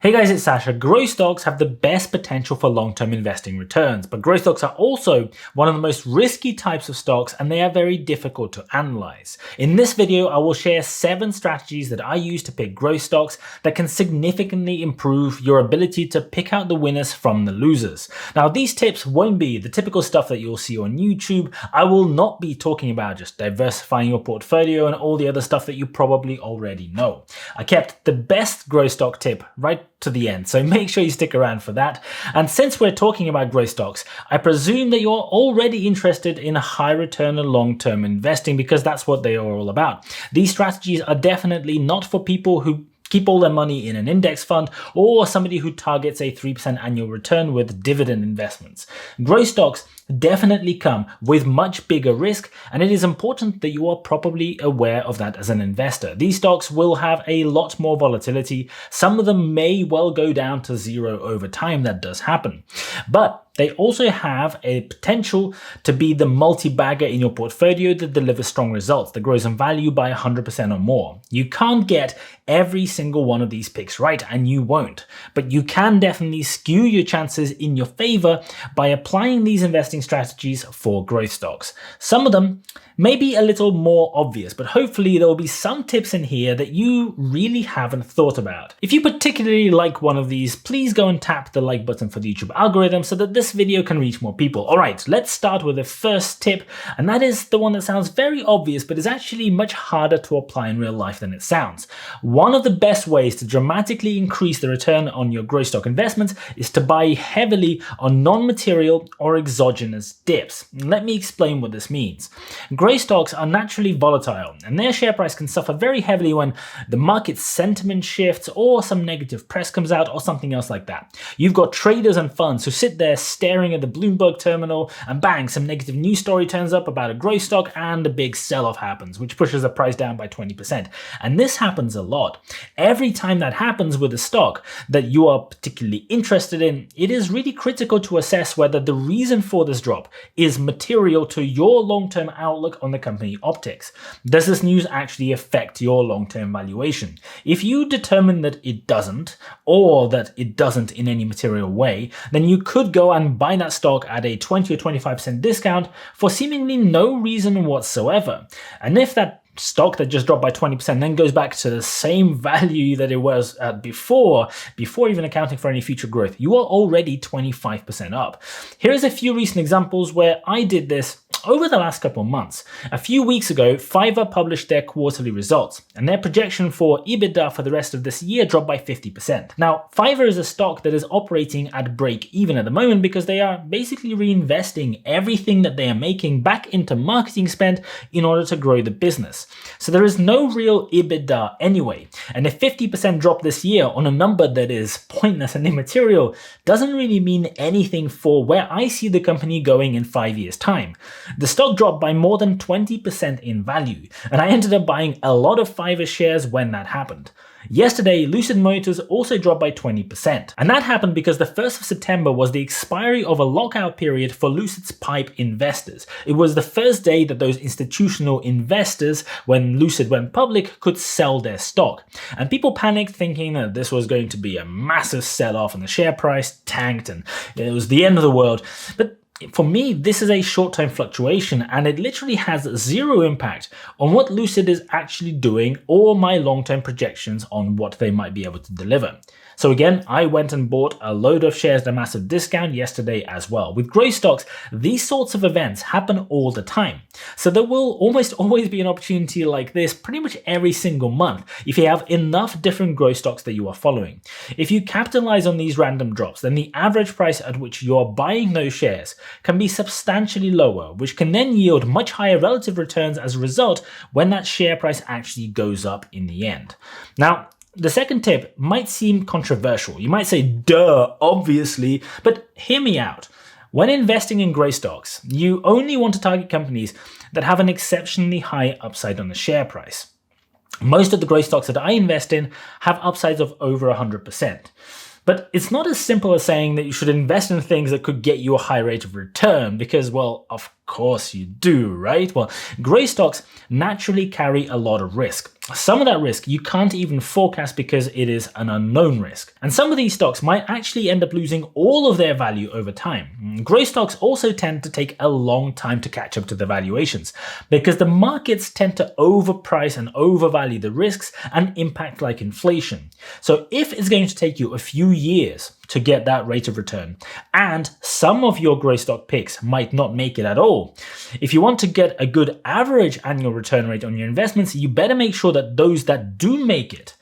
Hey guys, it's Sasha. Growth stocks have the best potential for long-term investing returns, but growth stocks are also one of the most risky types of stocks and they are very difficult to analyze. In this video, I will share 7 strategies that I use to pick growth stocks that can significantly improve your ability to pick out the winners from the losers. Now, these tips won't be the typical stuff that you'll see on YouTube. I will not be talking about just diversifying your portfolio and all the other stuff that you probably already know. I kept the best growth stock tip right to the end, so make sure you stick around for that. And since we're talking about growth stocks, I presume that you're already interested in high return and long-term investing because that's what they are all about. These strategies are definitely not for people who keep all their money in an index fund or somebody who targets a 3% annual return with dividend investments. Growth stocks definitely come with much bigger risk, and it is important that you are properly aware of that as an investor. These stocks will have a lot more volatility. Some of them may well go down to zero over time. That does happen. But they also have a potential to be the multi-bagger in your portfolio that delivers strong results, that grows in value by 100% or more. You can't get every single one of these picks right, and you won't. But you can definitely skew your chances in your favor by applying these investing strategies for growth stocks. Some of them may be a little more obvious, but hopefully there will be some tips in here that you really haven't thought about. If you particularly like one of these, please go and tap the like button for the YouTube algorithm so that this video can reach more people. All right, let's start with the first tip, and that is the one that sounds very obvious, but is actually much harder to apply in real life than it sounds. One of the best ways to dramatically increase the return on your growth stock investments is to buy heavily on non-material or exogenous dips. Let me explain what this means. Growth stocks are naturally volatile, and their share price can suffer very heavily when the market sentiment shifts or some negative press comes out or something else like that. You've got traders and funds who sit there staring at the Bloomberg terminal and bang, some negative news story turns up about a growth stock and a big sell-off happens, which pushes the price down by 20%. And this happens a lot. Every time that happens with a stock that you are particularly interested in, it is really critical to assess whether the reason for this drop is material to your long-term outlook on the company optics. Does this news actually affect your long-term valuation? If you determine that it doesn't, or that it doesn't in any material way, then you could go and buy that stock at a 20 or 25% discount for seemingly no reason whatsoever. And if that stock that just dropped by 20% then goes back to the same value that it was at before even accounting for any future growth, you are already 25% up. Here's a few recent examples where I did this over the last couple of months. A few weeks ago, Fiverr published their quarterly results, and their projection for EBITDA for the rest of this year dropped by 50%. Now, Fiverr is a stock that is operating at break even at the moment because they are basically reinvesting everything that they are making back into marketing spend in order to grow the business. So there is no real EBITDA anyway, and a 50% drop this year on a number that is pointless and immaterial doesn't really mean anything for where I see the company going in 5 years' time. The stock dropped by more than 20% in value, and I ended up buying a lot of Fiverr shares when that happened. Yesterday, Lucid Motors also dropped by 20%, and that happened because the 1st of September was the expiry of a lockout period for Lucid's PIPE investors. It was the first day that those institutional investors, when Lucid went public, could sell their stock. And people panicked thinking that this was going to be a massive sell-off and the share price tanked and it was the end of the world. But for me, this is a short-term fluctuation and it literally has zero impact on what Lucid is actually doing or my long-term projections on what they might be able to deliver. So again, I went and bought a load of shares at a massive discount yesterday as well. With growth stocks, these sorts of events happen all the time. So there will almost always be an opportunity like this pretty much every single month if you have enough different growth stocks that you are following. If you capitalize on these random drops, then the average price at which you are buying those shares can be substantially lower, which can then yield much higher relative returns as a result when that share price actually goes up in the end. Now, the second tip might seem controversial. You might say, duh, obviously, but hear me out. When investing in growth stocks, you only want to target companies that have an exceptionally high upside on the share price. Most of the growth stocks that I invest in have upsides of over 100%. But it's not as simple as saying that you should invest in things that could get you a high rate of return because, well, of course you do, right? Well, growth stocks naturally carry a lot of risk. Some of that risk you can't even forecast because it is an unknown risk. And some of these stocks might actually end up losing all of their value over time. Growth stocks also tend to take a long time to catch up to the valuations because the markets tend to overprice and overvalue the risks and impact like inflation. So if it's going to take you a few years to get that rate of return, and some of your growth stock picks might not make it at all, if you want to get a good average annual return rate on your investments, you better make sure that those that do make it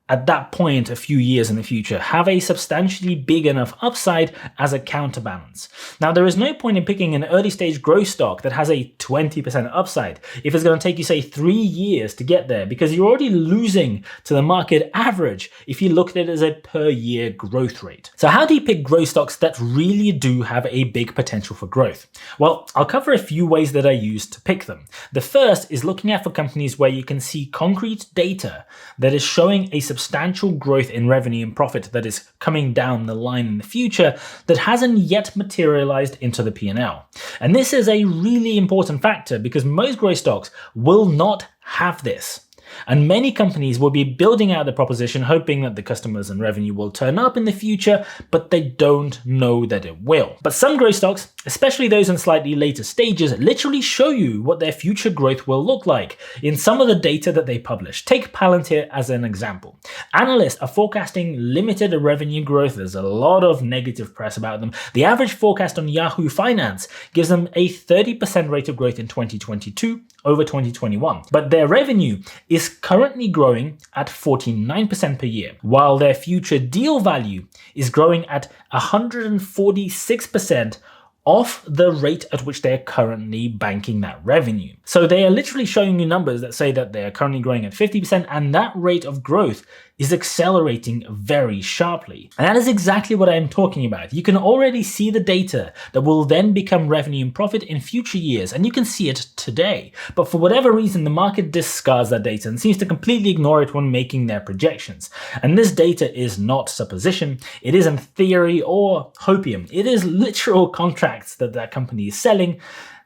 at that point a few years in the future have a substantially big enough upside as a counterbalance. Now, there is no point in picking an early stage growth stock that has a 20% upside if it's going to take you, say, 3 years to get there, because you're already losing to the market average if you look at it as a per year growth rate. So how do you pick growth stocks that really do have a big potential for growth? Well, I'll cover a few ways that I use to pick them. The first is looking out for companies where you can see concrete data that is showing a substantial growth in revenue and profit that is coming down the line in the future that hasn't yet materialized into the P&L. And this is a really important factor because most growth stocks will not have this. And many companies will be building out the proposition hoping that the customers and revenue will turn up in the future, but they don't know that it will. But some growth stocks, especially those in slightly later stages, literally show you what their future growth will look like in some of the data that they publish. Take Palantir as an example. Analysts are forecasting limited revenue growth. There's a lot of negative press about them. The average forecast on Yahoo Finance gives them a 30% rate of growth in 2022 over 2021. But their revenue is currently growing at 49% per year, while their future deal value is growing at 146% off the rate at which they're currently banking that revenue. So they are literally showing you numbers that say that they are currently growing at 50%, and that rate of growth is accelerating very sharply. And that is exactly what I'm talking about. You can already see the data that will then become revenue and profit in future years, and you can see it today. But for whatever reason, the market discards that data and seems to completely ignore it when making their projections. And this data is not supposition, it isn't theory or hopium. It is literal contracts that that company is selling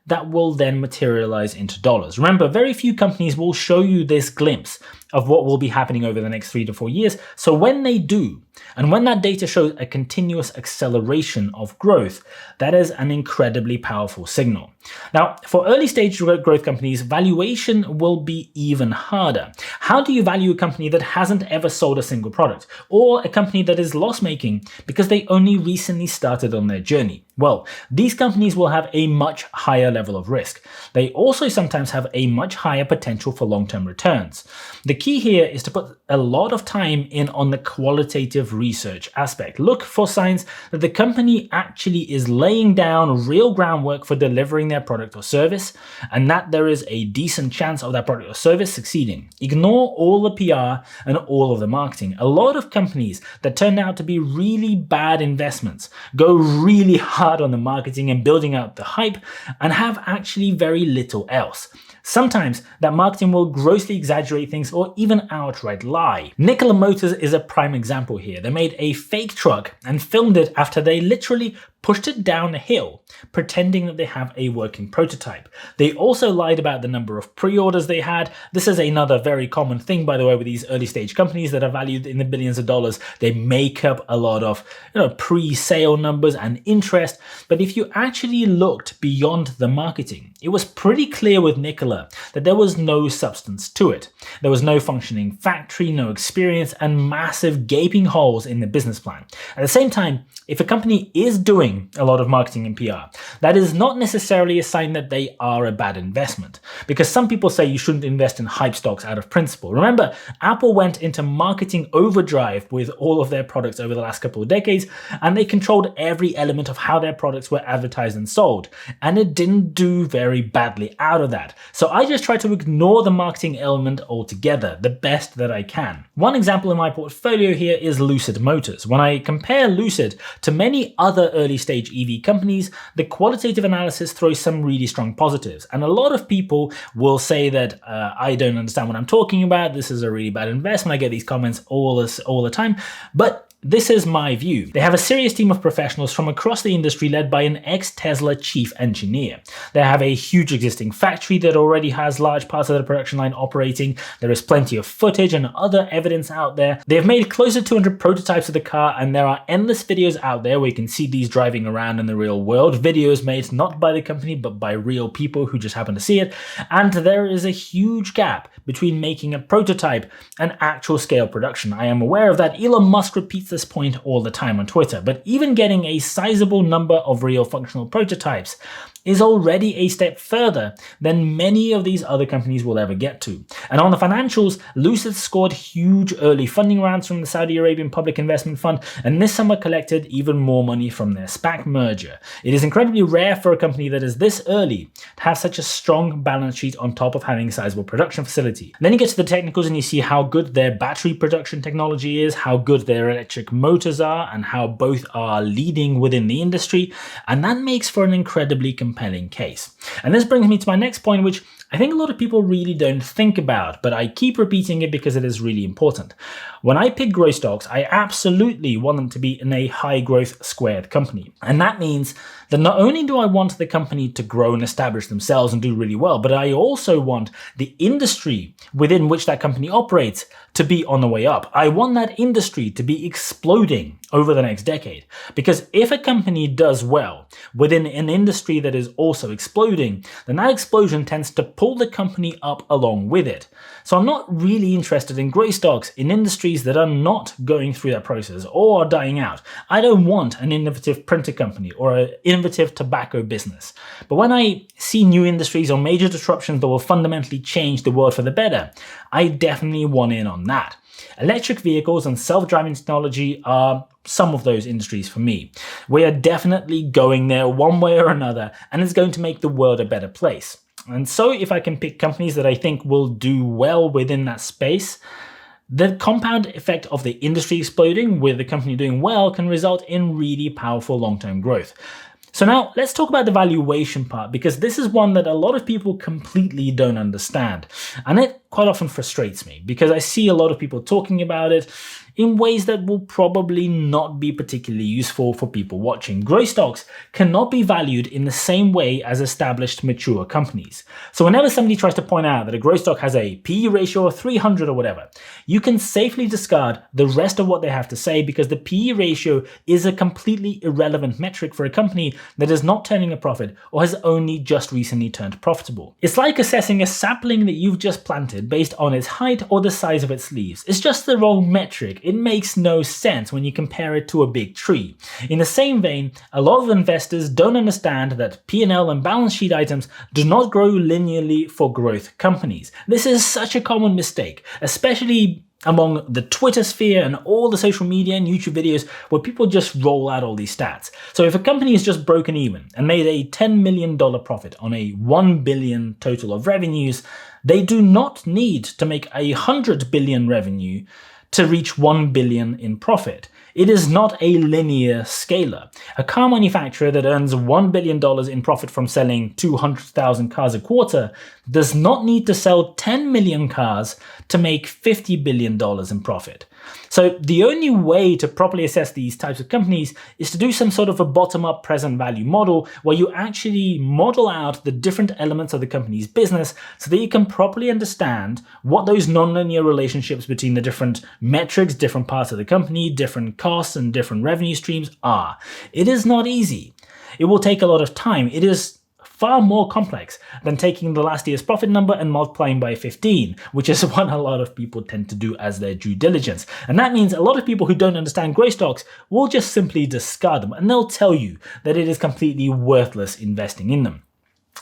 that will then materialize into dollars. Remember, very few companies will show you this glimpse of what will be happening over the next 3 to 4 years. So when they do, and when that data shows a continuous acceleration of growth, that is an incredibly powerful signal. Now, for early stage growth companies, valuation will be even harder. How do you value a company that hasn't ever sold a single product, or a company that is loss-making because they only recently started on their journey? Well, these companies will have a much higher level of risk. They also sometimes have a much higher potential for long-term returns. The key here is to put a lot of time in on the qualitative research aspect. Look for signs that the company actually is laying down real groundwork for delivering their product or service, and that there is a decent chance of that product or service succeeding. Ignore all the PR and all of the marketing. A lot of companies that turn out to be really bad investments go really hard on the marketing and building out the hype and have actually very little else. Sometimes that marketing will grossly exaggerate things or even outright lie. Nikola Motors is a prime example here. They made a fake truck and filmed it after they literally pushed it down a hill, pretending that they have a working prototype. They also lied about the number of pre-orders they had. This is another very common thing, by the way, with these early stage companies that are valued in the billions of dollars. They make up a lot of pre-sale numbers and interest. But if you actually looked beyond the marketing, it was pretty clear with Nikola that there was no substance to it. There was no functioning factory, no experience, and massive gaping holes in the business plan. At the same time, if a company is doing a lot of marketing and PR, that is not necessarily a sign that they are a bad investment, because some people say you shouldn't invest in hype stocks out of principle. Remember, Apple went into marketing overdrive with all of their products over the last couple of decades, and they controlled every element of how their products were advertised and sold, and it didn't do very badly out of that. So I just try to ignore the marketing element altogether, the best that I can. One example in my portfolio here is Lucid Motors. When I compare Lucid to many other early stage EV companies, the qualitative analysis throws some really strong positives. And a lot of people will say that I don't understand what I'm talking about. This is a really bad investment. I get these comments all the time. But this is my view. They have a serious team of professionals from across the industry led by an ex-Tesla chief engineer. They have a huge existing factory that already has large parts of the production line operating. There is plenty of footage and other evidence out there. They've made close to 200 prototypes of the car, and there are endless videos out there where you can see these driving around in the real world. Videos made not by the company, but by real people who just happen to see it. And there is a huge gap between making a prototype and actual scale production. I am aware of that. Elon Musk repeats this point all the time on Twitter, but even getting a sizable number of real functional prototypes is already a step further than many of these other companies will ever get to. And on the financials, Lucid scored huge early funding rounds from the Saudi Arabian Public Investment Fund, and this summer collected even more money from their SPAC merger. It is incredibly rare for a company that is this early to have such a strong balance sheet on top of having a sizable production facility. And then you get to the technicals and you see how good their battery production technology is, how good their electric motors are, and how both are leading within the industry, and that makes for an incredibly compelling case. And this brings me to my next point, which I think a lot of people really don't think about, but I keep repeating it because it is really important. When I pick growth stocks, I absolutely want them to be in a high growth squared company. And that means that not only do I want the company to grow and establish themselves and do really well, but I also want the industry within which that company operates to be on the way up. I want that industry to be exploding over the next decade. Because if a company does well within an industry that is also exploding, then that explosion tends to pull the company up along with it. So I'm not really interested in growth stocks in industries that are not going through that process or are dying out. I don't want an innovative printer company or an innovative tobacco business. But when I see new industries or major disruptions that will fundamentally change the world for the better, I definitely want in on that. Electric vehicles and self-driving technology are some of those industries for me. We are definitely going there one way or another, and it's going to make the world a better place. And so if I can pick companies that I think will do well within that space, the compound effect of the industry exploding with the company doing well can result in really powerful long-term growth. So now let's talk about the valuation part, because this is one that a lot of people completely don't understand. And it quite often frustrates me because I see a lot of people talking about it in ways that will probably not be particularly useful for people watching. Growth stocks cannot be valued in the same way as established mature companies. So whenever somebody tries to point out that a growth stock has a PE ratio of 300 or whatever, you can safely discard the rest of what they have to say, because the PE ratio is a completely irrelevant metric for a company that is not turning a profit or has only just recently turned profitable. It's like assessing a sapling that you've just planted based on its height or the size of its leaves. It's just the wrong metric. It makes no sense when you compare it to a big tree. In the same vein, a lot of investors don't understand that P&L and balance sheet items do not grow linearly for growth companies. This is such a common mistake, especially among the Twitter sphere and all the social media and YouTube videos where people just roll out all these stats. So if a company is just broken even and made a $10 million profit on a $1 billion total of revenues, they do not need to make $100 billion revenue to reach $1 billion in profit. It is not a linear scaler. A car manufacturer that earns $1 billion in profit from selling 200,000 cars a quarter does not need to sell 10 million cars to make $50 billion in profit. So the only way to properly assess these types of companies is to do some sort of a bottom-up present value model where you actually model out the different elements of the company's business so that you can properly understand what those nonlinear relationships between the different metrics, different parts of the company, different costs and different revenue streams are. It is not easy. It will take a lot of time. It is far more complex than taking the last year's profit number and multiplying by 15, which is what a lot of people tend to do as their due diligence. And that means a lot of people who don't understand growth stocks will just simply discard them, and they'll tell you that it is completely worthless investing in them.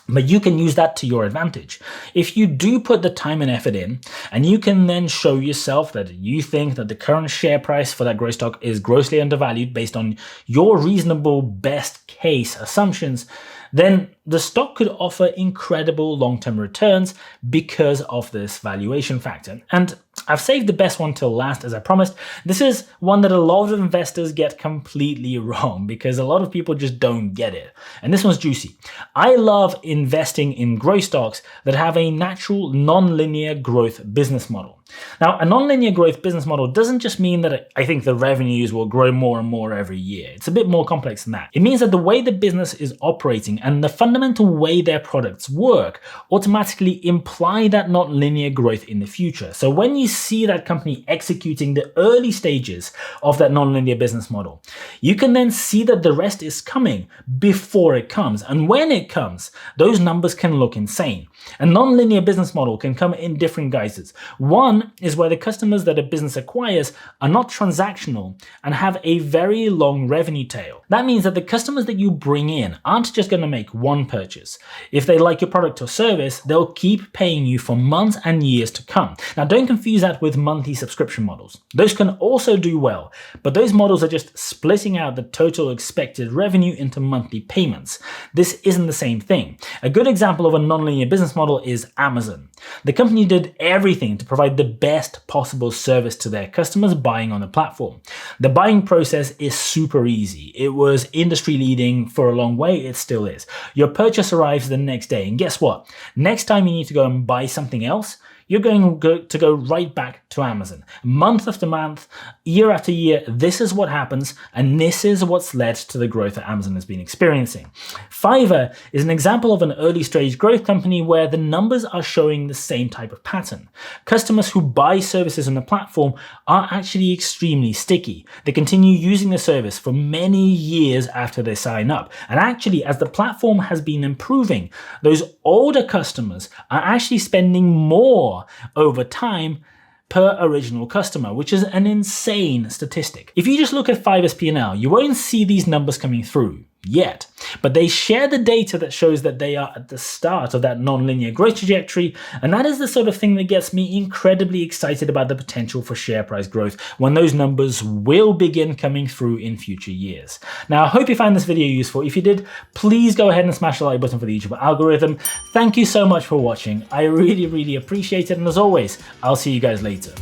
But you can use that to your advantage. If you do put the time and effort in, and you can then show yourself that you think that the current share price for that growth stock is grossly undervalued based on your reasonable best case assumptions, then the stock could offer incredible long-term returns because of this valuation factor. And I've saved the best one till last, as I promised. This is one that a lot of investors get completely wrong because a lot of people just don't get it. And this one's juicy. I love investing in growth stocks that have a natural non-linear growth business model. Now, a nonlinear growth business model doesn't just mean that I think the revenues will grow more and more every year. It's a bit more complex than that. It means that the way the business is operating and the fundamental way their products work automatically imply that nonlinear growth in the future. So when you see that company executing the early stages of that nonlinear business model, you can then see that the rest is coming before it comes. And when it comes, those numbers can look insane. A nonlinear business model can come in different guises. One is where the customers that a business acquires are not transactional and have a very long revenue tail. That means that the customers that you bring in aren't just going to make one purchase. If they like your product or service, they'll keep paying you for months and years to come. Now, don't confuse that with monthly subscription models. Those can also do well, but those models are just splitting out the total expected revenue into monthly payments. This isn't the same thing. A good example of a nonlinear business model is Amazon. The company did everything to provide the best possible service to their customers buying on the platform. The buying process is super easy. It was industry leading for a long way, it still is. Your purchase arrives the next day, and guess what? Next time you need to go and buy something else, you're going to go right back to Amazon. Month after month, year after year, this is what happens, and this is what's led to the growth that Amazon has been experiencing. Fiverr is an example of an early stage growth company where the numbers are showing the same type of pattern. Customers who buy services on the platform are actually extremely sticky. They continue using the service for many years after they sign up. And actually, as the platform has been improving, those older customers are actually spending more over time per original customer, which is an insane statistic. If you just look at Fiverr's P&L, you won't see these numbers coming through yet, but they share the data that shows that they are at the start of that nonlinear growth trajectory, and that is the sort of thing that gets me incredibly excited about the potential for share price growth when those numbers will begin coming through in future years. Now, I hope you found this video useful. If you did, please go ahead and smash the like button for the YouTube algorithm. Thank you so much for watching. I really appreciate it, and as always, I'll see you guys later.